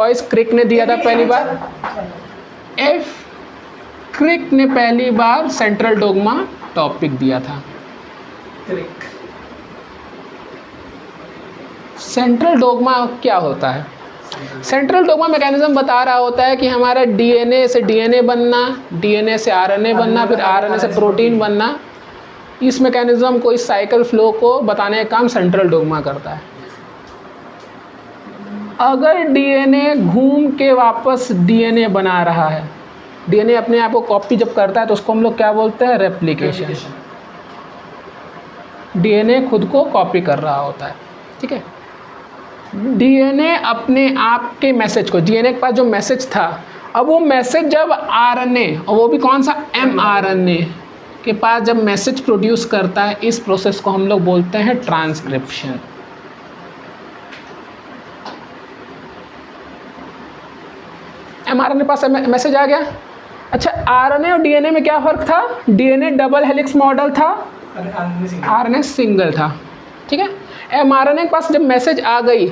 Choice क्रिक ने दिया था पहली बार। एफ क्रिक ने पहली बार सेंट्रल डोग्मा टॉपिक दिया था। क्रिक। सेंट्रल डोग्मा क्या होता है? सेंट्रल डोग्मा मैकेनिज्म बता रहा होता है कि हमारा डीएनए से डीएनए बनना, डीएनए से आरएनए बनना, फिर आरएनए से प्रोटीन बनना। इस मैकेनिज्म को, इस साइकिल फ्लो को बताने का काम सेंट्रल डोग्मा करता है। अगर डीएनए घूम के वापस डीएनए बना रहा है, डीएनए अपने आप को कॉपी जब करता है तो उसको हम लोग क्या बोलते हैं? रेप्लिकेशन। डीएनए खुद को कॉपी कर रहा होता है, ठीक है। डीएनए अपने आप के मैसेज को, डीएनए के पास जो मैसेज था, अब वो मैसेज जब आरएनए, और वो भी कौन सा? एमआरएनए के पास जब मैसेज प्रोड्यूस करता है, इस प्रोसेस को हम लोग बोलते हैं ट्रांसक्रिप्शन। एमआरएनए पास मैसेज आ गया। अच्छा, आरएनए और डीएनए में क्या फ़र्क था? डीएनए डबल हेलिक्स मॉडल था, आरएनए सिंगल था, ठीक है। एमआरएनए के पास जब मैसेज आ गई,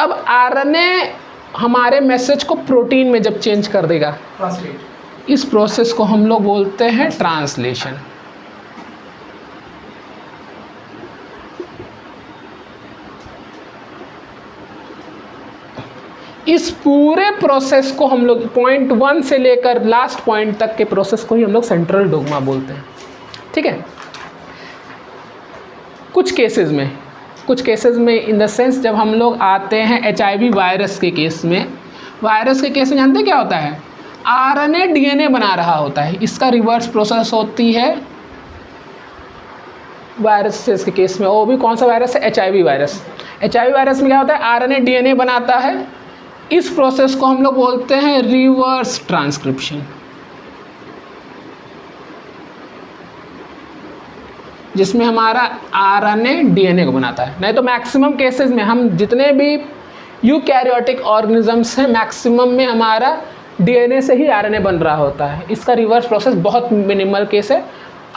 अब आरएनए हमारे मैसेज को प्रोटीन में जब चेंज कर देगा, ट्रांसलेट, इस प्रोसेस को हम लोग बोलते हैं ट्रांसलेशन। इस पूरे प्रोसेस को हम लोग पॉइंट 1 से लेकर लास्ट पॉइंट तक के प्रोसेस को ही हम लोग सेंट्रल डोग्मा बोलते हैं, ठीक है। कुछ केसेस में इन द सेंस जब हम लोग आते हैं HIV वायरस के केस में, जानते हैं क्या होता है? आरएनए डीएनए बना रहा होता है, इसका रिवर्स प्रोसेस होती है वायरसेस के केस में। वो भी कौन सा वायरस है? HIV virus. HIV वायरस में क्या होता है? आरएनए डीएनए बनाता है, इस प्रोसेस को हम लोग बोलते हैं रिवर्स ट्रांसक्रिप्शन, जिसमें हमारा आरएनए डीएनए को बनाता है। नहीं तो मैक्सिमम केसेस में, हम जितने भी यूकैरियोटिक ऑर्गेनिजम्स हैं, मैक्सिमम में हमारा डीएनए से ही आरएनए बन रहा होता है। इसका रिवर्स प्रोसेस बहुत मिनिमल केस है।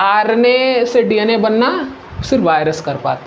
आरएनए से डीएनए बनना सिर्फ वायरस कर पाते हैं।